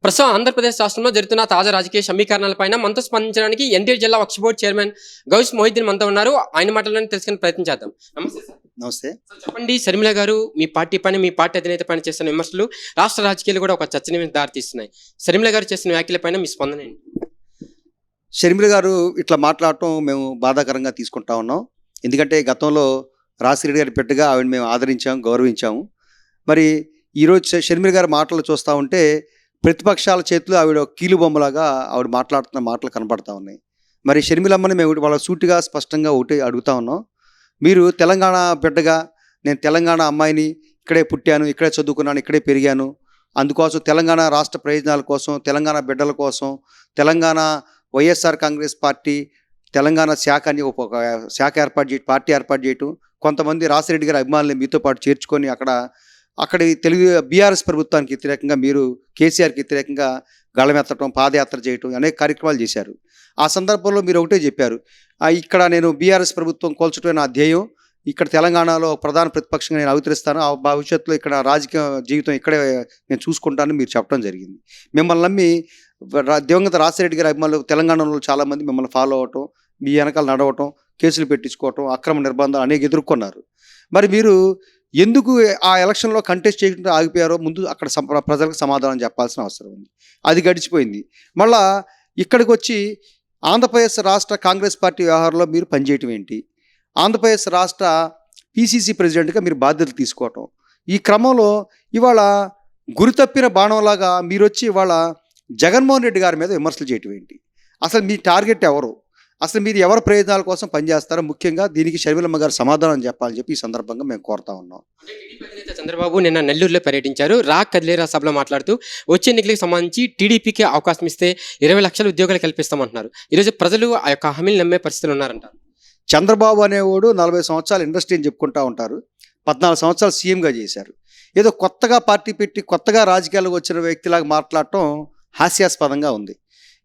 ప్రస్తుతం ఆంధ్రప్రదేశ్ రాష్ట్రంలో జరుగుతున్న తాజా రాజకీయ సమీకరణలపైన మనతో స్పందించడానికి ఎన్టీఆర్ జిల్లా వక్ఫ్ బోర్డు చైర్మన్ గౌస్ మొహిద్దీన్ మనతో ఉన్నారు. ఆయన మాటలను తెలుసుకునే ప్రయత్నం చేద్దాం. నమస్తే సార్. నమస్తే సార్ చెప్పండి, షర్మిల గారు మీ పార్టీ పైన, మీ పార్టీ అధినేత పైన చేస్తున్న విమర్శలు రాష్ట్ర రాజకీయాలు కూడా ఒక చర్చనీయాంశానికి దారితీస్తున్నాయి. షర్మిల గారు చేసిన వ్యాఖ్యలపైన మీ స్పందన ఏంటి? షర్మిల గారు ఇట్లా మాట్లాడటం మేము బాధాకరంగా తీసుకుంటా ఉన్నాం. ఎందుకంటే గతంలో రాజశేఖర గారి బిడ్డగా ఆవిడ మేము ఆదరించాము, గౌరవించాము. మరి ఈరోజు షర్మిల గారి మాటలు చూస్తూ ఉంటే ప్రతిపక్షాల చేతిలో ఆవిడ కీలు బొమ్మలాగా ఆవిడ మాట్లాడుతున్న మాటలు కనపడతా ఉన్నాయి. మరి షర్మిలమ్మని మేము వాళ్ళ సూటిగా స్పష్టంగా ఒకటి అడుగుతా ఉన్నాం. మీరు తెలంగాణ బిడ్డగా, నేను తెలంగాణ అమ్మాయిని, ఇక్కడే పుట్టాను, ఇక్కడే చదువుకున్నాను, ఇక్కడే పెరిగాను, అందుకోసం తెలంగాణ రాష్ట్ర ప్రయోజనాల కోసం, తెలంగాణ బిడ్డల కోసం, తెలంగాణ వైఎస్ఆర్ కాంగ్రెస్ పార్టీ తెలంగాణ శాఖ అని ఒక శాఖ ఏర్పాటు చేయటం, పార్టీ ఏర్పాటు చేయటం, కొంతమంది రాజశేఖర గారి అభిమానులు మీతో పాటు చేర్చుకొని అక్కడి తెలుగు బీఆర్ఎస్ ప్రభుత్వానికి వ్యతిరేకంగా మీరు కేసీఆర్కి వ్యతిరేకంగా గళమెత్తడం, పాదయాత్ర చేయటం అనేక కార్యక్రమాలు చేశారు. ఆ సందర్భంలో మీరు ఒకటే చెప్పారు, ఇక్కడ నేను బీఆర్ఎస్ ప్రభుత్వం కోల్చడమే నా ధ్యేయం, ఇక్కడ తెలంగాణలో ప్రధాన ప్రతిపక్షంగా నేను అవతరిస్తాను, ఆ భవిష్యత్తులో ఇక్కడ రాజకీయ జీవితం ఇక్కడే నేను చూసుకుంటానని మీరు చెప్పడం జరిగింది. మిమ్మల్ని నమ్మి దివంగత రాజశేఖర గారి అభిమానులు తెలంగాణలో చాలామంది మిమ్మల్ని ఫాలో అవ్వటం, మీ వెనకాల నడవటం, కేసులు పెట్టించుకోవటం, అక్రమ నిర్బంధాలు అనేక ఎదుర్కొన్నారు. మరి మీరు ఎందుకు ఆ ఎలక్షన్లో కంటెస్ట్ చేయకుండా ఆగిపోయారో ముందు అక్కడ ప్రజలకు సమాధానం చెప్పాల్సిన అవసరం ఉంది. అది గడిచిపోయింది. మళ్ళా ఇక్కడికి వచ్చి ఆంధ్రప్రదేశ్ రాష్ట్ర కాంగ్రెస్ పార్టీ వ్యవహారంలో మీరు పనిచేయటం ఏంటి? ఆంధ్రప్రదేశ్ రాష్ట్ర పిసిసి ప్రెసిడెంట్గా మీరు బాధ్యతలు తీసుకోవటం, ఈ క్రమంలో ఇవాళ గురితప్పిన బాణంలాగా మీరు వచ్చి ఇవాళ జగన్మోహన్ రెడ్డి గారి మీద విమర్శలు చేయటం ఏంటి? అసలు మీ టార్గెట్ ఎవరు? అసలు మీరు ఎవరి ప్రయోజనాల కోసం పనిచేస్తారో ముఖ్యంగా దీనికి షర్మిలమ్మ గారు సమాధానం చెప్పాలని చెప్పి ఈ సందర్భంగా మేము కోరుతా ఉన్నాం. చంద్రబాబు నిన్న నెల్లూరులో పర్యటించారు. కదిలేరా సభలో మాట్లాడుతూ వచ్చే ఎన్నికలకు సంబంధించి టీడీపీకి అవకాశం ఇస్తే 20 లక్షల ఉద్యోగాలు కల్పిస్తామంటున్నారు. ఈరోజు ప్రజలు ఆ యొక్క హామీలు నమ్మే పరిస్థితులు ఉన్నారంటారు. చంద్రబాబు అనేవాడు 40 సంవత్సరాలు ఇండస్ట్రీ అని చెప్పుకుంటూ ఉంటారు, 14 సంవత్సరాలు సీఎంగా చేశారు. ఏదో కొత్తగా పార్టీ పెట్టి కొత్తగా రాజకీయాలకు వచ్చిన వ్యక్తిలాగా మాట్లాడటం హాస్యాస్పదంగా ఉంది.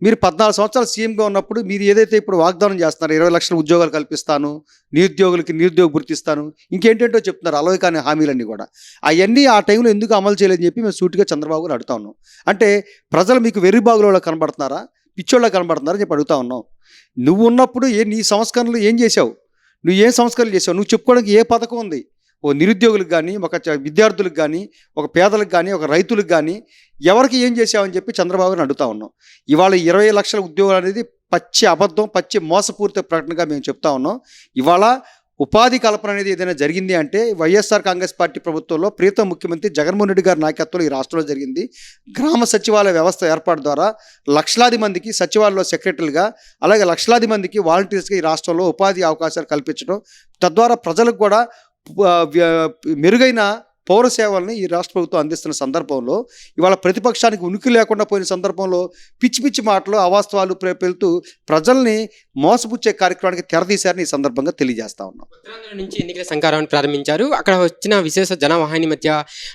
మీరు 14 సంవత్సరాలు సీఎంగా ఉన్నప్పుడు మీరు ఏదైతే ఇప్పుడు వాగ్దానం చేస్తున్నారు, 20 లక్షల ఉద్యోగాలు కల్పిస్తాను, నిరుద్యోగులకి నిరుద్యోగ గుర్తిస్తాను, ఇంకేంటేంటో చెప్తున్నారు, అలవి కానీ హామీలన్నీ కూడా, అవన్నీ ఆ టైంలో ఎందుకు అమలు చేయలేదని చెప్పి మేము సూటిగా చంద్రబాబు గారు అడుగుతా ఉన్నాం. అంటే ప్రజలు మీకు వెర్రిబాగులో కనబడుతున్నారా, పిచ్చోళ్ళ కనబడుతున్నారా చెప్పి అడుగుతా ఉన్నాం. నువ్వు ఉన్నప్పుడు నీ సంస్కరణలు ఏం చేసావు? నువ్వు ఏం సంస్కరణలు చేసావు? నువ్వు చెప్పుకోవడానికి ఏ పథకం ఉంది? ఓ నిరుద్యోగులకు కానీ, ఒక విద్యార్థులకు కానీ, ఒక పేదలకు కానీ, ఒక రైతులకు కానీ ఎవరికి ఏం చేసావని చెప్పి చంద్రబాబుని అడుగుతా ఉన్నాం. ఇవాళ 20 లక్షల ఉద్యోగాలు అనేది పచ్చి అబద్ధం, పచ్చి మోసపూరిత ప్రకటనగా మేము చెప్తా ఉన్నాం. ఇవాళ ఉపాధి కల్పన అనేది ఏదైనా జరిగింది అంటే వైఎస్ఆర్ కాంగ్రెస్ పార్టీ ప్రభుత్వంలో ప్రీతం ముఖ్యమంత్రి జగన్మోహన్ రెడ్డి గారి నాయకత్వంలో ఈ రాష్ట్రంలో జరిగింది. గ్రామ సచివాలయ వ్యవస్థ ఏర్పాటు ద్వారా లక్షలాది మందికి సచివాలయంలో సెక్రటరీలుగా, అలాగే లక్షలాది మందికి వాలంటీర్స్గా ఈ రాష్ట్రంలో ఉపాధి అవకాశాలు కల్పించడం, తద్వారా ప్రజలకు కూడా మెరుగైన పౌర సేవల్ని ఈ రాష్ట్ర ప్రభుత్వం అందిస్తున్న సందర్భంలో ఇవాళ ప్రతిపక్షానికి ఉనికి లేకుండా పోయిన సందర్భంలో పిచ్చి పిచ్చి మాటలు, అవాస్తవాలు పెళ్తూ ప్రజల్ని మోసపుచ్చే కార్యక్రమానికి తెరదీశారని ఈ సందర్భంగా తెలియజేస్తా ఉన్నాం. ఉత్తరాంధ్ర నుంచి ఎన్నికల సంకారాన్ని ప్రారంభించారు. అక్కడ వచ్చిన విశేష జనవాహిని మధ్య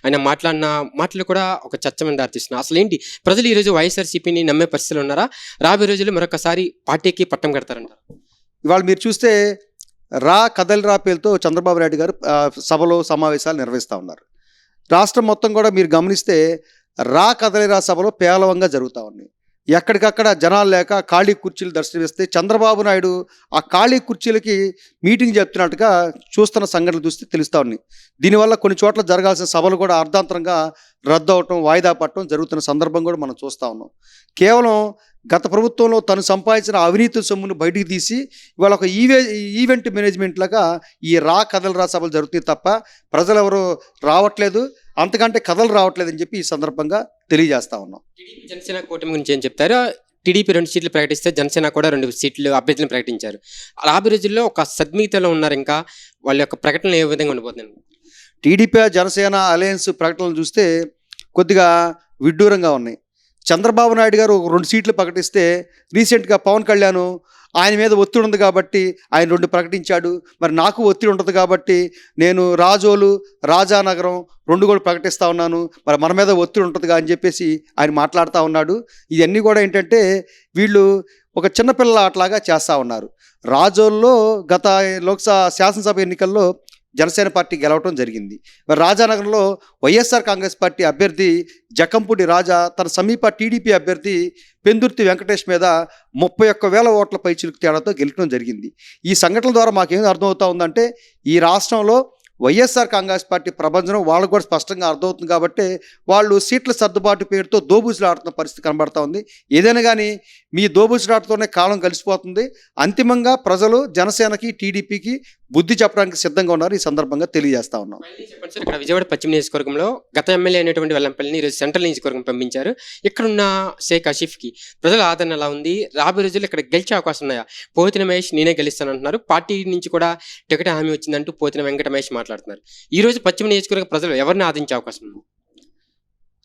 ఆయన మాట్లాడిన మాటలు కూడా ఒక చర్చ మీద దారితీస్తున్నాయి. అసలు ఏంటి, ప్రజలు ఈరోజు వైఎస్ఆర్సీపీని నమ్మే పరిస్థితులు ఉన్నారా? రాబోయే రోజుల్లో మరొకసారి పార్టీకి పట్టం కడతారంటారు? ఇవాళ మీరు చూస్తే కదలిరా పేరుతో చంద్రబాబు నాయుడు గారు సభలో సమావేశాలు నిర్వహిస్తూ ఉన్నారు. రాష్ట్రం మొత్తం కూడా మీరు గమనిస్తే కదలిరా సభలో పేలవంగా జరుగుతూ ఉన్నాయి. ఎక్కడికక్కడ జనాలు లేక ఖాళీ కుర్చీలు దర్శనమిస్తే చంద్రబాబు నాయుడు ఆ ఖాళీ కుర్చీలకి మీటింగ్ చెప్తున్నట్టుగా చూస్తున్న సంఘటనలు చూస్తే తెలుస్తూ ఉన్నాయి. దీనివల్ల కొన్ని చోట్ల జరగాల్సిన సభలు కూడా అర్ధాంతరంగా రద్దు అవటం, వాయిదా పడటం జరుగుతున్న సందర్భం కూడా మనం చూస్తూ ఉన్నాం. కేవలం గత ప్రభుత్వంలో తను సంపాదించిన అవినీతి సొమ్మును బయటికి తీసి ఇవాళ ఒక ఈవెంట్ మేనేజ్మెంట్ లాగా ఈ కదలరా సభలు జరుగుతాయి తప్ప ప్రజలు ఎవరు రావట్లేదు, అంతకంటే కథలు రావట్లేదు అని చెప్పి ఈ సందర్భంగా తెలియజేస్తా ఉన్నాం. టీడీపీ జనసేన కూటమి గురించి ఏం చెప్తారు? టీడీపీ 2 సీట్లు ప్రకటిస్తే జనసేన కూడా 2 సీట్లు అభ్యర్థులను ప్రకటించారు. రాబోయే రోజుల్లో ఒక సద్మిగతలో ఉన్నారు. ఇంకా వాళ్ళ యొక్క ప్రకటనలు ఏ విధంగా ఉండిపోతుంది? టీడీపీ జనసేన అలయన్స్ ప్రకటనలు చూస్తే కొద్దిగా విడ్డూరంగా ఉన్నాయి. చంద్రబాబు నాయుడు గారు 2 సీట్లు ప్రకటిస్తే రీసెంట్గా పవన్ కళ్యాణ్ ఆయన మీద ఒత్తిడి ఉంది కాబట్టి ఆయన 2 ప్రకటించాడు. మరి నాకు ఒత్తిడి ఉంటుంది కాబట్టి నేను రాజానగరం 2 కూడా ప్రకటిస్తూ ఉన్నాను, మరి మన మీద ఒత్తిడి ఉంటుందిగా అని చెప్పేసి ఆయన మాట్లాడుతూ ఉన్నాడు. ఇవన్నీ కూడా ఏంటంటే వీళ్ళు ఒక చిన్నపిల్లల ఆటలాగా చేస్తూ ఉన్నారు. రాజోల్లో గత శాసనసభ ఎన్నికల్లో జనసేన పార్టీ గెలవటం జరిగింది. మరి రాజానగరంలో వైఎస్ఆర్ కాంగ్రెస్ పార్టీ అభ్యర్థి జకంపూడి రాజా తన సమీప టీడీపీ అభ్యర్థి పెందుర్తి వెంకటేష్ మీద 31,000 ఓట్ల పైచిలుకు తేడాతో గెలవడం జరిగింది. ఈ సంఘటనల ద్వారా మాకేం అర్థమవుతా ఉందంటే ఈ రాష్ట్రంలో వైఎస్ఆర్ కాంగ్రెస్ పార్టీ ప్రభంజనం వాళ్ళకు కూడా స్పష్టంగా అర్థమవుతుంది కాబట్టి వాళ్ళు సీట్ల సర్దుబాటు పేరుతో దోబూచులాడుతున్న పరిస్థితి కనబడతా ఉంది. ఏదైనా కానీ మీ దోబూచులాటతోనే కాలం కలిసిపోతుంది. అంతిమంగా ప్రజలు జనసేనకి టీడీపీకి బుద్ధి చెప్పడానికి సిద్ధంగా ఉన్నారు. ఈ సందర్భంగా తెలియజేస్తా ఉన్నాం. మళ్ళీ చెప్పండి సార్, ఇక్కడ విజయవాడ పశ్చిమ నియోజకవర్గంలో గత ఎమ్మెల్యే అయినటువంటి వెల్లంపల్లిని ఈరోజు సెంట్రల్ నియోజకవర్గం పంపించారు. ఇక్కడున్న షేక్ ఆసిఫ్కి ప్రజల ఆదరణ ఎలా ఉంది? రాబోయే రోజుల్లో ఇక్కడ గెలిచే అవకాశం ఉన్నాయా? పోతిన మహేష్ నేనే గెలుస్తానంటున్నారు. పార్టీ నుంచి కూడా టికెట్ హామీ వచ్చిందంటూ పోతిన వెంకట మహేష్ మాట్లాడుతున్నారు. ఈ రోజు పశ్చిమ నియోజకవర్గ ప్రజలు ఎవరిని ఆదించే అవకాశం ఉంది?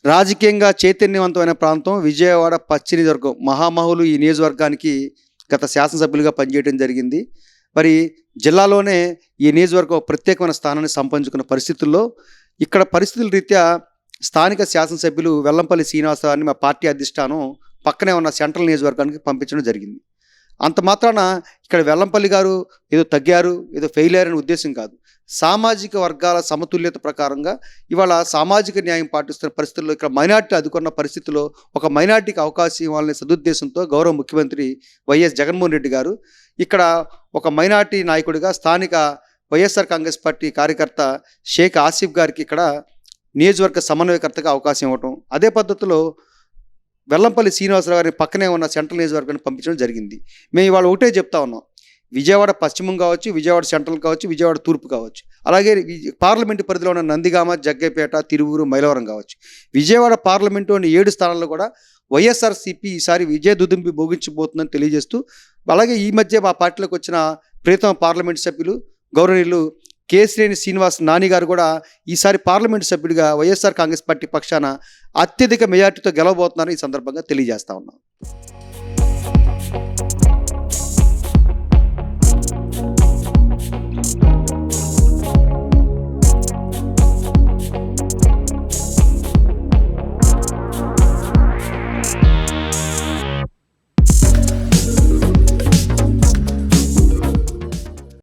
రాజకీయంగా చైతన్యవంతమైన ప్రాంతం విజయవాడ పశ్చిమ నియోజకవర్గం. మహామహులు ఈ నియోజకవర్గానికి గత శాసనసభ్యులుగా పనిచేయడం జరిగింది. మరి జిల్లాలోనే ఈ నియోజకవర్గం ఒక ప్రత్యేకమైన స్థానాన్ని సంపాదించుకున్న పరిస్థితుల్లో ఇక్కడ పరిస్థితుల రీత్యా స్థానిక శాసనసభ్యులు వెల్లంపల్లి శ్రీనివాసరావుని మా పార్టీ అధిష్టానం పక్కనే ఉన్న సెంట్రల్ నియోజకవర్గానికి పంపించడం జరిగింది. అంత మాత్రాన ఇక్కడ వెల్లంపల్లి గారు ఏదో తగ్గారు, ఏదో ఫెయిల్ అయ్యారనే ఉద్దేశం కాదు. సామాజిక వర్గాల సమతుల్యత ప్రకారంగా ఇవాళ సామాజిక న్యాయం పాటిస్తున్న పరిస్థితుల్లో ఇక్కడ మైనార్టీ అదుకున్న పరిస్థితుల్లో ఒక మైనార్టీకి అవకాశం ఇవ్వాలనే సదుద్దేశంతో గౌరవ ముఖ్యమంత్రి వైఎస్ జగన్మోహన్ రెడ్డి గారు ఇక్కడ ఒక మైనార్టీ నాయకుడిగా స్థానిక వైఎస్ఆర్ కాంగ్రెస్ పార్టీ కార్యకర్త షేక్ ఆసిఫ్ గారికి ఇక్కడ నియోజకవర్గ సమన్వయకర్తగా అవకాశం ఇవ్వటం, అదే పద్ధతిలో వెల్లంపల్లి శ్రీనివాసరావు గారిని పక్కనే ఉన్న సెంట్రల్ నియోజకవర్గాన్ని పంపించడం జరిగింది. మేము ఇవాళ ఒకటే చెప్తా ఉన్నాం, విజయవాడ పశ్చిమం కావచ్చు, విజయవాడ సెంట్రల్ కావచ్చు, విజయవాడ తూర్పు కావచ్చు, అలాగే పార్లమెంటు పరిధిలో ఉన్న నందిగామ, జగ్గైపేట, తిరువూరు, మైలవరం కావచ్చు, విజయవాడ పార్లమెంటులోని 7 స్థానాల్లో కూడా వైఎస్ఆర్సీపీ ఈసారి విజయ దుదుంబి భోగించబోతుందని తెలియజేస్తూ, అలాగే ఈ మధ్య మా పార్టీలోకి వచ్చిన ప్రీతమ పార్లమెంటు సభ్యులు గౌరవనీయులు కేశినేని శ్రీనివాస్ నాని గారు కూడా ఈసారి పార్లమెంటు సభ్యుడిగా వైఎస్ఆర్ కాంగ్రెస్ పార్టీ పక్షాన అత్యధిక మెజార్టీతో గెలవబోతున్నారని ఈ సందర్భంగా తెలియజేస్తా ఉన్నాం.